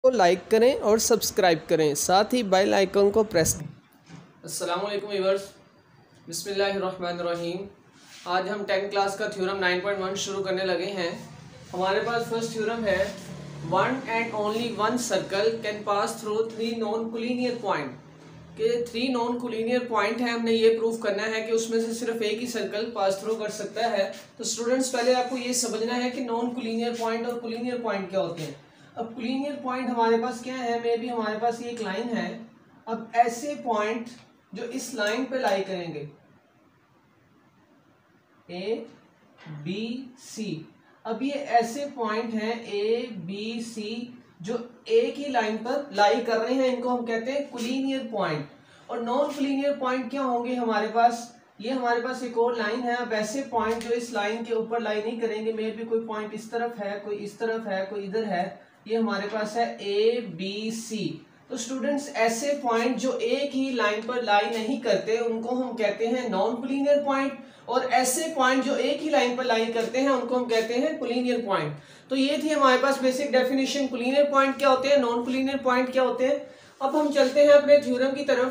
को लाइक करें और सब्सक्राइब करें, साथ ही बेल आइकन को प्रेस करें। अस्सलाम वालेकुम व्यूअर्स, बिस्मिल्लाहिर्रहमानिर्रहीम। आज हम 10th क्लास का थ्योरम 9.1 शुरू करने लगे हैं। हमारे पास फर्स्ट थ्योरम है, one and only one circle can pass through 3 non collinear point. के 3 नॉन कोलिनियर पॉइंट है, हमने ये प्रूव करना है कि उसमें से सिर्फ एक ही सर्कल पास थ्रू कर सकता है। तो स्टूडेंट्स, पहले आपको ये समझना है कि नॉन कोलिनियर पॉइंट और कोलिनियर पॉइंट क्या होते हैं। अब कोलिनियर पॉइंट हमारे पास क्या है, मे बी हमारे पास ये एक लाइन है। अब ऐसे पॉइंट जो इस लाइन पे लाई करेंगे, ए बी सी। अब ये ऐसे पॉइंट हैं ए बी सी जो एक ही लाइन पर लाई कर रहे हैं, इनको हम कहते हैं कोलिनियर पॉइंट। और नॉन कोलिनियर पॉइंट क्या होंगे हमारे पास, ये हमारे पास एक और लाइन है। अब ऐसे पॉइंट जो इस लाइन के ऊपर लाई नहीं करेंगे, मे बी कोई पॉइंट इस तरफ है, कोई इस तरफ है, कोई इधर है, ये हमारे पास है ए बी सी। तो स्टूडेंट्स, ऐसे पॉइंट जो एक ही लाइन पर लाई नहीं करते उनको हम कहते हैं नॉन कोलिनियर पॉइंट, और ऐसे पॉइंट जो एक ही लाइन पर लाई करते हैं उनको हम कहते हैं कोलिनियर पॉइंट। तो ये थी हमारे पास बेसिक डेफिनेशन, कोलिनियर पॉइंट क्या होते हैं, नॉन कोलिनियर पॉइंट क्या होते हैं। अब हम चलते हैं अपने थ्योरम की तरफ।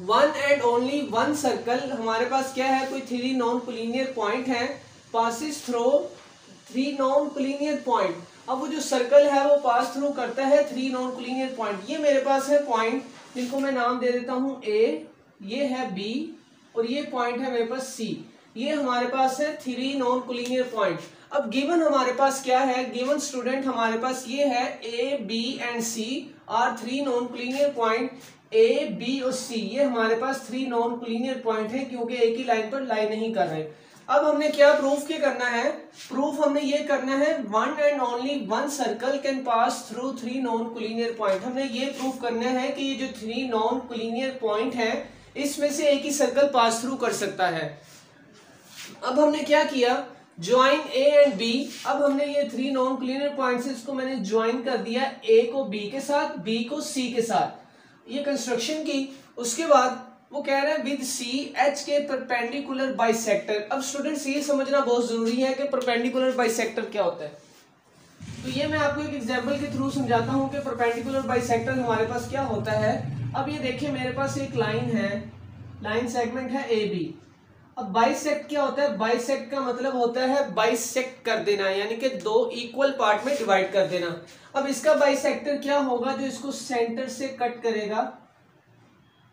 One and only one circle, हमारे पास क्या है, कोई 3 नॉन कोलिनियर पॉइंट है, passes through 3 non collinear point. अब वो जो सर्कल है वो पास थ्रू करता है 3 नॉन कोलिनियर पॉइंट। ये मेरे पास है पॉइंट जिनको मैं नाम दे देता हूं ए, ये है बी और ये पॉइंट है मेरे पास सी। ये हमारे पास है 3 नॉन कोलिनियर पॉइंट। अब गिवन हमारे पास क्या है, गिवन स्टूडेंट हमारे पास ये है A B and C are 3 non collinear point. A B और सी ये हमारे पास 3 नॉन कोलिनियर पॉइंट है, क्योंकि एक ही लाइन पर लाई नहीं कर रहे। अब हमने क्या प्रूफ क्या करना है, प्रूफ हमने ये करना है one and only one circle can pass through 3 non collinear point. हमने ये प्रूफ करना है कि ये जो 3 नॉन कोलिनियर पॉइंट है इसमें से एक ही सर्कल पास थ्रू कर सकता है। अब हमने क्या किया, ज्वाइन ए एंड बी। अब हमने ये 3 नॉन कोलिनियर पॉइंट्स इसको मैंने ज्वाइन कर दिया, ए को बी के साथ, बी को सी के साथ, ये कंस्ट्रक्शन की। उसके बाद वो कह रहे हैं with C H K perpendicular bisector. अब स्टूडेंट्स, ये समझना बहुत जरूरी है कि परपेंडिकुलर बाइसेक्टर क्या होता है। तो ये मैं आपको एक एग्जांपल के थ्रू समझाता हूं कि परपेंडिकुलर बाइसेक्टर हमारे पास क्या होता है। अब ये देखिए, मेरे पास एक लाइन है, लाइन सेगमेंट है ए बी। अब बाइसेक्ट क्या होता है, बाइसेक्ट का मतलब होता है बाइसेक्ट कर देना, यानी कि 2 इक्वल पार्ट में डिवाइड कर देना। अब इसका बाइसेक्टर क्या होगा, जो इसको सेंटर से कट करेगा,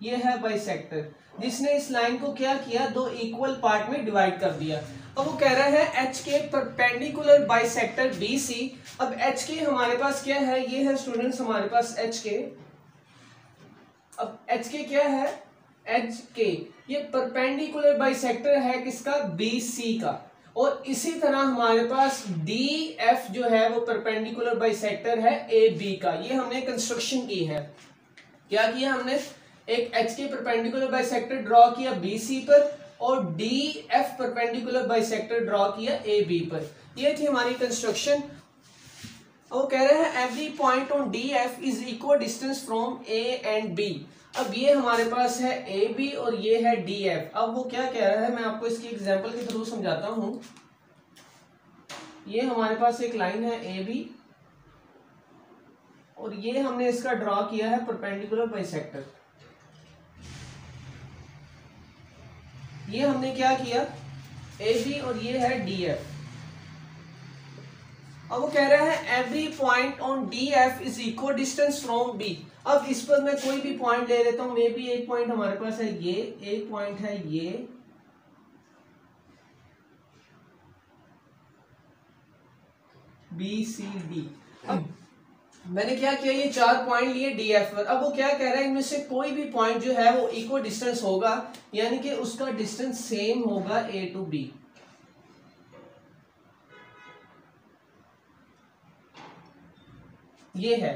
ये है बाइसेक्टर, जिसने इस लाइन को क्या किया, 2 इक्वल पार्ट में डिवाइड कर दिया। अब वो कह रहा है H K perpendicular bisector B C. अब एच के हमारे पास क्या है, ये है स्टूडेंट्स हमारे पास एच के। अब एच के क्या है, एच के ये परपेंडिकुलर बाइसेक्टर है किसका, बी सी का। और इसी तरह हमारे पास डी एफ जो है वो परपेंडिकुलर बाइसेक्टर है ए बी का। ये हमने कंस्ट्रक्शन की है, क्या किया हमने, एक H K perpendicular bisector draw किया बी सी पर, और D F perpendicular bisector draw किया ए बी पर। ये थी हमारी कंस्ट्रक्शन। वो कह रहे हैं every point on D F is equal distance from A and B. अब ये हमारे पास है ए बी और ये है डी एफ। अब वो क्या कह रहा है, मैं आपको इसकी एग्जांपल के थ्रू समझाता हूं। ये हमारे पास एक लाइन है ए बी और ये हमने इसका ड्रॉ किया है परपेंडिकुलर बाइसेक्टर। ये हमने क्या किया, ए बी और ये है डी एफ। अब वो कह रहा है every point on D F is equal distance from B. अब इस पर मैं कोई भी पॉइंट ले लेता हूं, मे बी एक पॉइंट हमारे पास है ये, एक पॉइंट है ये, बी सी डी। अब मैंने क्या किया, ये 4 पॉइंट लिए डी एफ पर। अब वो क्या कह रहा है, इनमें से कोई भी पॉइंट जो है वो इक्वल डिस्टेंस होगा, यानी कि उसका डिस्टेंस सेम होगा ए टू बी। ये है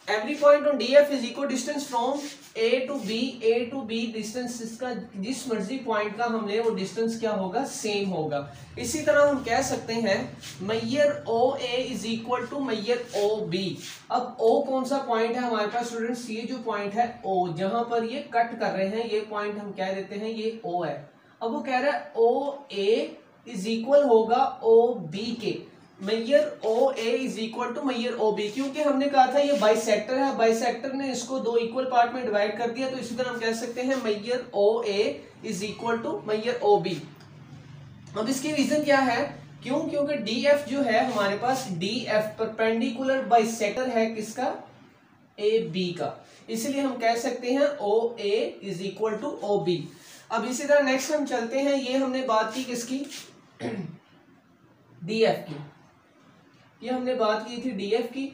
every point on D F is equal distance from A to B. A to B distance इसका जिस मर्जी पॉइंट का हम ले वो डिस्टेंस क्या होगा, सेम होगा। इसी तरह हम कह सकते हैं mayor O A is equal to mayor O B. अब ओ कौन सा पॉइंट है हमारे पास स्टूडेंट्स, ये जो पॉइंट है ओ, जहां पर ये कट कर रहे हैं, ये पॉइंट हम कह देते हैं ये ओ है। अब वो कह रहा है ओ ए इज इक्वल होगा ओ बी के। Mayor O A is equal to mayor O B, क्योंकि हमने कहा था ये बाइसेक्टर है, बाइसेक्टर ने इसको दो इक्वल पार्ट में डिवाइड कर दिया, तो इसी तरह हम कह सकते हैं mayor O A is equal to mayor O B. अब इसकी रीजन क्या है, क्योंकि डी एफ जो है हमारे पास, डी एफ परपेंडिकुलर बाइसेक्टर है किसका, ए बी का, इसलिए हम कह सकते हैं O A is equal to O B. अब इसी तरह नेक्स्ट हम चलते हैं, ये हमने बात की किसकी, डी एफ की, ये हमने बात की थी डी एफ की।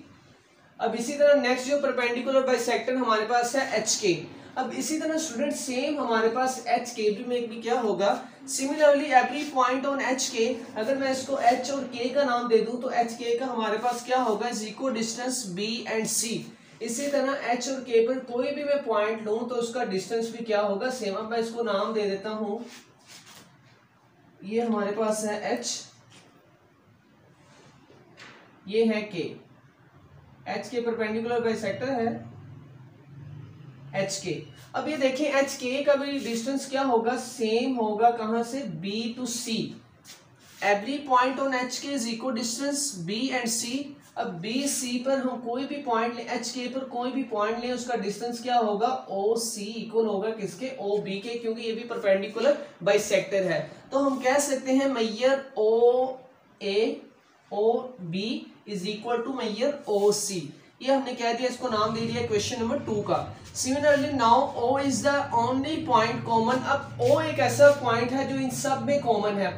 अब इसी तरह नेक्स्ट जो परपेंडिकुलर बाइसेक्टर हमारे पास है एच के। अब इसी तरह स्टूडेंट सेम हमारे पास एच के में भी क्या होगा, similarly every point on H के, अगर मैं इसको एच और के का नाम दे दूं तो एच के का हमारे पास क्या होगा, इक्वल डिस्टेंस बी एंड सी। इसी तरह एच और के पर कोई भी मैं पॉइंट लूं तो उसका डिस्टेंस भी क्या होगा, सेम। अब मैं इसको नाम दे देता हूं, ये हमारे पास है एच, ये है के, एच के परपेंडिकुलर बाइसेक्टर है एच के। अब ये देखें एच के का भी डिस्टेंस क्या होगा, सेम होगा, कहां से, B to C. Every point on H K is equal distance B and C. अब बी सी पर हम कोई भी पॉइंट लें, एच के पर कोई भी पॉइंट लें, उसका डिस्टेंस क्या होगा, ओ सी इक्वल होगा किसके, ओ बी के, क्योंकि ये भी परपेंडिकुलर बाइसेक्टर है। तो हम कह सकते हैं mayor O A O B is equal to mayor O C. ये हमने कह दिया, इसको नाम दे दिया क्वेश्चन नंबर 2 का। Similarly now O is the only point common. अब ओ एक ऐसा पॉइंट है जो इन सब में कॉमन है,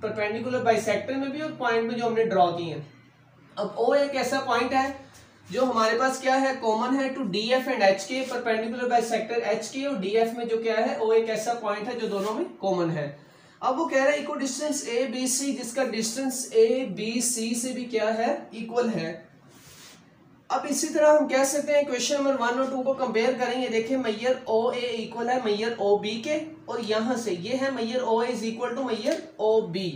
परपेंडिकुलर बाइसेक्टर में भी और पॉइंट में जो हमने ड्रॉ की है। अब ओ एक ऐसा पॉइंट है जो हमारे पास क्या है, कॉमन है to D F and H K, perpendicular bisector H K और डी एफ में जो क्या है, ओ एक ऐसा पॉइंट है जो दोनों में कॉमन है। अब वो कह रहा है equal distance A B C, जिसका डिस्टेंस ए बी सी से भी क्या है, इक्वल है। अब इसी तरह हम कह सकते हैं क्वेश्चन नंबर 1 और 2 को कंपेयर करेंगे। देखिए मैयर ओ ए इक्वल है मैयर ओ बी के, और यहां से ये है mayor O A is equal to mayor O B,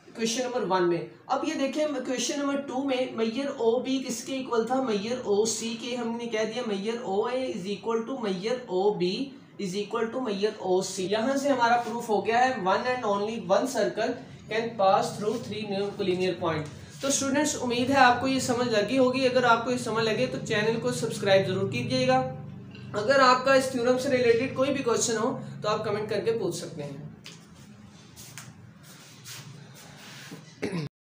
question number 1 में। अब ये देखें क्वेश्चन नंबर 2 में मैयर ओ बी किसके इक्वल था, मैयर ओ सी के। हमने कह दिया mayor O A is equal to mayor O B is equal to mayor O C. यहां से हमारा प्रूफ हो गया है, one and only one circle can pass through 3 new collinear point. तो स्टूडेंट्स उम्मीद है आपको ये समझ लगी होगी। अगर आपको ये समझ लगे तो चैनल को सब्सक्राइब जरूर कीजिएगा। अगर आपका इस थ्योरम से रिलेटेड कोई भी क्वेश्चन हो तो आप कमेंट करके पूछ सकते हैं।